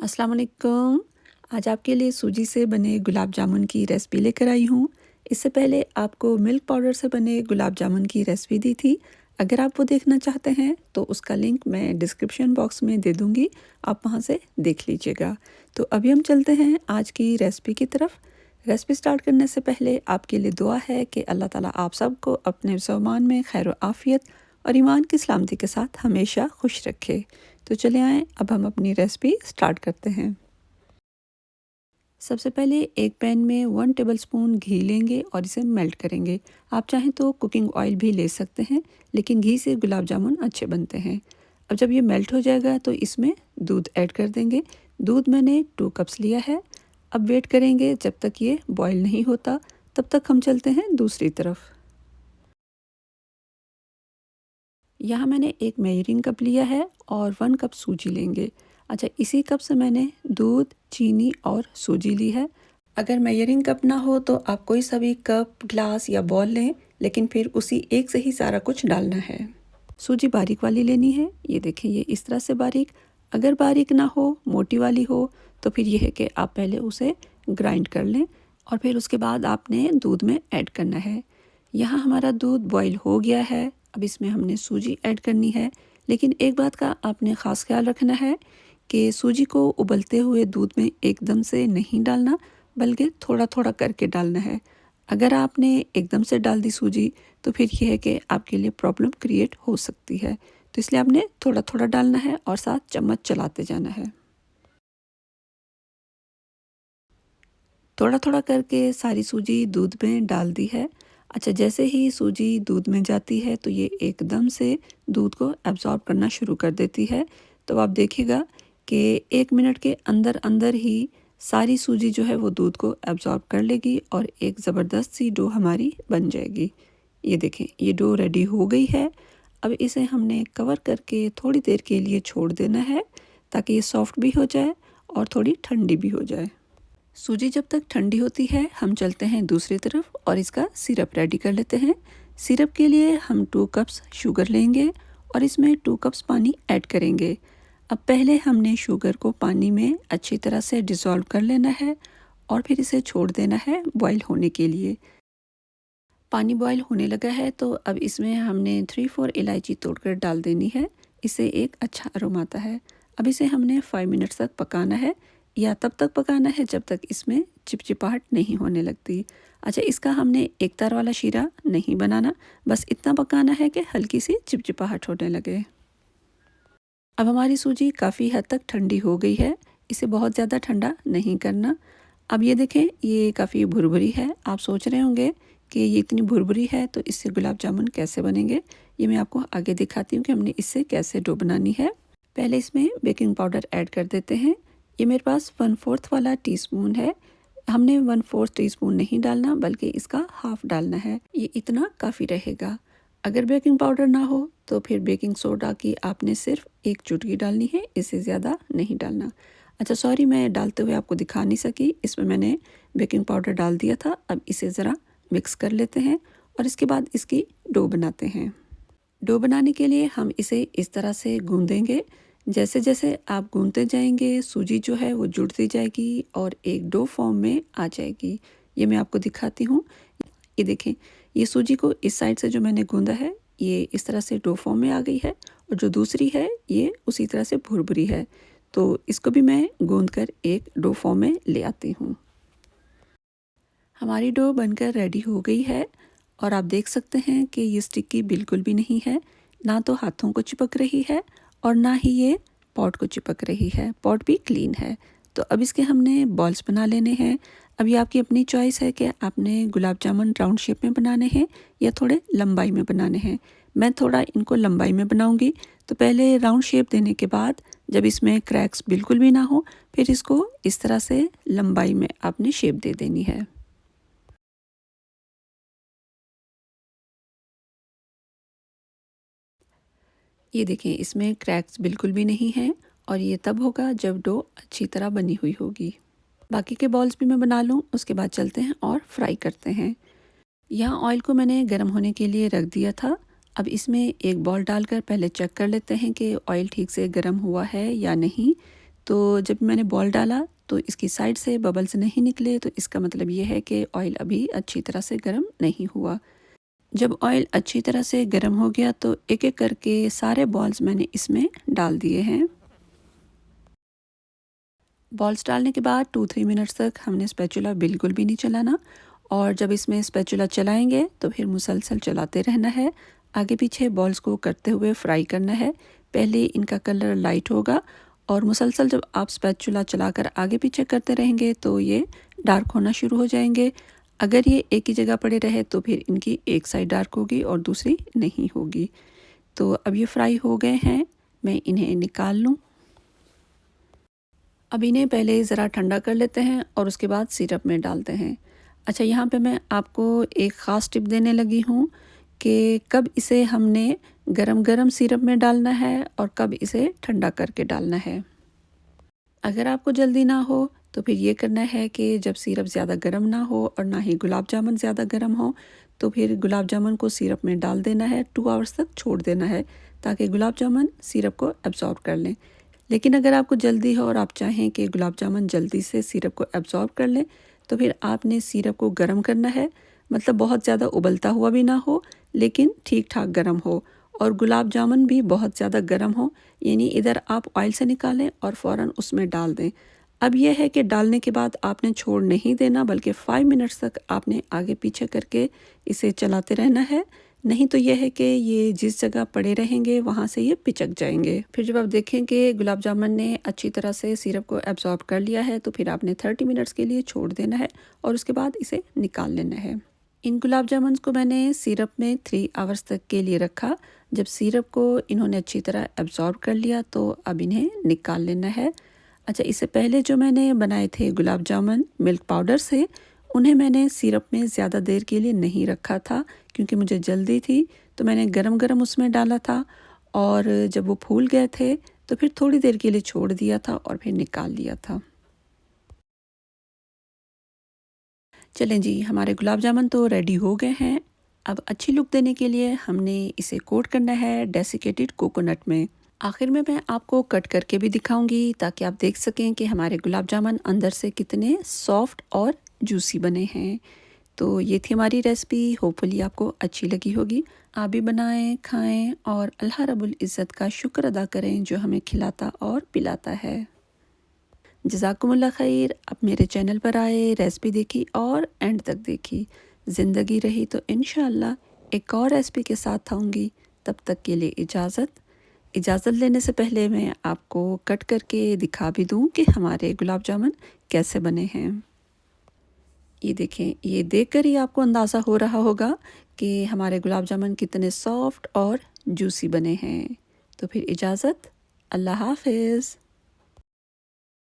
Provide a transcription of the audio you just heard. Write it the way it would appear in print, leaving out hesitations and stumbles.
अस्सलाम वालेकुम। आज आपके लिए सूजी से बने गुलाब जामुन की रेसिपी लेकर आई हूँ। इससे पहले आपको मिल्क पाउडर से बने गुलाब जामुन की रेसिपी दी थी। अगर आप वो देखना चाहते हैं तो उसका लिंक मैं डिस्क्रिप्शन बॉक्स में दे दूँगी, आप वहाँ से देख लीजिएगा। तो अभी हम चलते हैं आज की रेसिपी की तरफ। रेसिपी स्टार्ट करने से पहले आपके लिए दुआ है कि अल्लाह ताला आप सबको अपने ज़ुबान में खैर व आफ़ियत और ईमान की सलामती के साथ हमेशा खुश रखे। तो चले आएँ, अब हम अपनी रेसिपी स्टार्ट करते हैं। सबसे पहले एक पैन में 1 टेबलस्पून घी लेंगे और इसे मेल्ट करेंगे। आप चाहें तो कुकिंग ऑयल भी ले सकते हैं, लेकिन घी से गुलाब जामुन अच्छे बनते हैं। अब जब ये मेल्ट हो जाएगा तो इसमें दूध ऐड कर देंगे। दूध मैंने 2 कप्स लिया है। अब वेट करेंगे जब तक ये बॉयल नहीं होता, तब तक हम चलते हैं दूसरी तरफ। यहाँ मैंने एक मेजरिंग कप लिया है और 1 कप सूजी लेंगे। अच्छा, इसी कप से मैंने दूध, चीनी और सूजी ली है। अगर मेजरिंग कप ना हो तो आप कोई सा भी कप, ग्लास या बॉल लें, लेकिन फिर उसी एक से ही सारा कुछ डालना है। सूजी बारीक वाली लेनी है। ये देखें, ये इस तरह से बारीक। अगर बारीक ना हो, मोटी वाली हो, तो फिर ये है कि आप पहले उसे ग्राइंड कर लें और फिर उसके बाद आपने दूध में ऐड करना है। यहाँ हमारा दूध बॉईल हो गया है। अब इसमें हमने सूजी ऐड करनी है, लेकिन एक बात का आपने ख़ास ख्याल रखना है कि सूजी को उबलते हुए दूध में एकदम से नहीं डालना, बल्कि थोड़ा थोड़ा करके डालना है। अगर आपने एकदम से डाल दी सूजी, तो फिर यह है कि आपके लिए प्रॉब्लम क्रिएट हो सकती है। तो इसलिए आपने थोड़ा थोड़ा डालना है और साथ चम्मच चलाते जाना है। थोड़ा थोड़ा करके सारी सूजी दूध में डाल दी है। अच्छा, जैसे ही सूजी दूध में जाती है तो ये एकदम से दूध को एब्ज़ॉर्ब करना शुरू कर देती है। तो आप देखिएगा कि 1 मिनट के अंदर अंदर ही सारी सूजी जो है वो दूध को एब्ज़ॉर्ब कर लेगी और एक ज़बरदस्त सी डो हमारी बन जाएगी। ये देखें, ये डो रेडी हो गई है। अब इसे हमने कवर करके थोड़ी देर के लिए छोड़ देना है, ताकि ये सॉफ्ट भी हो जाए और थोड़ी ठंडी भी हो जाए। सूजी जब तक ठंडी होती है, हम चलते हैं दूसरी तरफ और इसका सिरप रेडी कर लेते हैं। सिरप के लिए हम 2 कप्स शुगर लेंगे और इसमें 2 कप्स पानी ऐड करेंगे। अब पहले हमने शुगर को पानी में अच्छी तरह से डिज़ोल्व कर लेना है और फिर इसे छोड़ देना है बॉईल होने के लिए। पानी बॉईल होने लगा है तो अब इसमें हमने 3-4 इलायची तोड़कर डाल देनी है। इससे एक अच्छा अरोमा आता है। अब इसे हमने 5 मिनट्स तक पकाना है, या तब तक पकाना है जब तक इसमें चिपचिपाहट नहीं होने लगती। अच्छा, इसका हमने एक तार वाला शीरा नहीं बनाना, बस इतना पकाना है कि हल्की सी चिपचिपाहट होने लगे। अब हमारी सूजी काफ़ी हद तक ठंडी हो गई है। इसे बहुत ज़्यादा ठंडा नहीं करना। अब ये देखें, ये काफ़ी भुरभुरी है। आप सोच रहे होंगे कि ये इतनी भुरभुरी है तो इससे गुलाब जामुन कैसे बनेंगे। ये मैं आपको आगे दिखाती हूँ कि हमने इससे कैसे डो बनानी है। पहले इसमें बेकिंग पाउडर ऐड कर देते हैं। ये मेरे पास 1/4 वाला टीस्पून है। हमने 1/4 टीस्पून नहीं डालना, बल्कि इसका हाफ डालना है। ये इतना काफ़ी रहेगा। अगर बेकिंग पाउडर ना हो तो फिर बेकिंग सोडा की आपने सिर्फ 1 चुटकी डालनी है, इससे ज़्यादा नहीं डालना। अच्छा सॉरी, मैं डालते हुए आपको दिखा नहीं सकी। इसमें मैंने बेकिंग पाउडर डाल दिया था। अब इसे ज़रा मिक्स कर लेते हैं और इसके बाद इसकी डो बनाते हैं। डो बनाने के लिए हम इसे इस तरह से गूंदेंगे। जैसे जैसे आप गूंदते जाएंगे, सूजी जो है वो जुड़ती जाएगी और एक डो फॉर्म में आ जाएगी। ये मैं आपको दिखाती हूँ। ये देखें, ये सूजी को इस साइड से जो मैंने गूंदा है, ये इस तरह से डो फॉर्म में आ गई है, और जो दूसरी है ये उसी तरह से भुरभुरी है। तो इसको भी मैं गूंद कर एक डो फॉर्म में ले आती हूँ। हमारी डो बनकर रेडी हो गई है और आप देख सकते हैं कि ये स्टिकी बिल्कुल भी नहीं है। ना तो हाथों को चिपक रही है और ना ही ये पॉट को चिपक रही है। पॉट भी क्लीन है। तो अब इसके हमने बॉल्स बना लेने हैं। अब ये आपकी अपनी चॉइस है कि आपने गुलाब जामुन राउंड शेप में बनाने हैं या थोड़े लंबाई में बनाने हैं। मैं थोड़ा इनको लंबाई में बनाऊंगी। तो पहले राउंड शेप देने के बाद जब इसमें क्रैक्स बिल्कुल भी ना हो, फिर इसको इस तरह से लंबाई में आपने शेप दे देनी है। ये देखिए, इसमें क्रैक्स बिल्कुल भी नहीं हैं और ये तब होगा जब डो अच्छी तरह बनी हुई होगी। बाकी के बॉल्स भी मैं बना लूँ, उसके बाद चलते हैं और फ्राई करते हैं। यहाँ ऑयल को मैंने गर्म होने के लिए रख दिया था। अब इसमें एक बॉल डालकर पहले चेक कर लेते हैं कि ऑयल ठीक से गर्म हुआ है या नहीं। तो जब मैंने बॉल डाला तो इसकी साइड से बबल्स नहीं निकले, तो इसका मतलब ये है कि ऑयल अभी अच्छी तरह से गर्म नहीं हुआ। जब ऑयल अच्छी तरह से गर्म हो गया तो एक एक करके सारे बॉल्स मैंने इसमें डाल दिए हैं। बॉल्स डालने के बाद 2-3 मिनट्स तक हमने स्पैचुला बिल्कुल भी नहीं चलाना, और जब इसमें स्पैचुला चलाएंगे तो फिर मुसलसल चलाते रहना है। आगे पीछे बॉल्स को करते हुए फ्राई करना है। पहले इनका कलर लाइट होगा और मुसलसल जब आप स्पैचुला चलाकर आगे पीछे करते रहेंगे तो ये डार्क होना शुरू हो जाएंगे। अगर ये एक ही जगह पड़े रहे तो फिर इनकी एक साइड डार्क होगी और दूसरी नहीं होगी। तो अब ये फ्राई हो गए हैं, मैं इन्हें निकाल लूँ। अब इन्हें पहले ज़रा ठंडा कर लेते हैं और उसके बाद सिरप में डालते हैं। अच्छा, यहाँ पे मैं आपको एक ख़ास टिप देने लगी हूँ कि कब इसे हमने गरम-गरम सिरप में डालना है और कब इसे ठंडा करके डालना है। अगर आपको जल्दी ना हो तो फिर ये करना है कि जब सिरप ज़्यादा गर्म ना हो और ना ही गुलाब जामुन ज़्यादा गर्म हो, तो फिर गुलाब जामुन को सिरप में डाल देना है, 2 आवर्स तक छोड़ देना है ताकि गुलाब जामुन सिरप को एब्ज़ॉर्ब कर लें। लेकिन अगर आपको जल्दी हो और आप चाहें कि गुलाब जामुन जल्दी से सिरप को एब्ज़ॉर्ब कर लें, तो फिर आपने सिरप को गर्म करना है, मतलब बहुत ज़्यादा उबलता हुआ भी ना हो लेकिन ठीक-ठाक गर्म हो, और गुलाब जामुन भी बहुत ज़्यादा गर्म हो, यानी इधर आप ऑयल से निकालें और फ़ौरन उसमें डाल दें। अब यह है कि डालने के बाद आपने छोड़ नहीं देना, बल्कि 5 मिनट्स तक आपने आगे पीछे करके इसे चलाते रहना है। नहीं तो यह है कि ये जिस जगह पड़े रहेंगे वहाँ से ये पिचक जाएंगे। फिर जब आप देखें कि गुलाब जामुन ने अच्छी तरह से सिरप को एब्ज़ॉर्ब कर लिया है तो फिर आपने 30 मिनट्स के लिए छोड़ देना है और उसके बाद इसे निकाल लेना है। इन गुलाब जामुन को मैंने सिरप में 3 आवर्स तक के लिए रखा। जब सिरप को इन्होंने अच्छी तरह एब्ज़ॉर्ब कर लिया तो अब इन्हें निकाल लेना है। अच्छा, इससे पहले जो मैंने बनाए थे गुलाब जामुन मिल्क पाउडर से, उन्हें मैंने सिरप में ज़्यादा देर के लिए नहीं रखा था क्योंकि मुझे जल्दी थी, तो मैंने गरम-गरम उसमें डाला था और जब वो फूल गए थे तो फिर थोड़ी देर के लिए छोड़ दिया था और फिर निकाल लिया था। चलें जी, हमारे गुलाब जामुन तो रेडी हो गए हैं। अब अच्छी लुक देने के लिए हमने इसे कोट करना है डेसिकेटेड कोकोनट में। आखिर में मैं आपको कट करके भी दिखाऊंगी ताकि आप देख सकें कि हमारे गुलाब जामुन अंदर से कितने सॉफ्ट और जूसी बने हैं। तो ये थी हमारी रेसिपी, होपफुली आपको अच्छी लगी होगी। आप भी बनाएं, खाएं और अल्लाह रब्बुल इज़्ज़त का शुक्र अदा करें जो हमें खिलाता और पिलाता है। जज़ाकुमुल्लाह खैर। अब मेरे चैनल पर आए, रेसिपी देखी और एंड तक देखी। ज़िंदगी रही तो इंशाअल्लाह एक और रेसिपी के साथ आऊँगी। तब तक के लिए इजाज़त लेने से पहले मैं आपको कट करके दिखा भी दूँ कि हमारे गुलाब जामुन कैसे बने हैं। ये देखें, ये देखकर ही आपको अंदाज़ा हो रहा होगा कि हमारे गुलाब जामुन कितने सॉफ्ट और जूसी बने हैं। तो फिर इजाज़त, अल्लाह हाफ़िज़।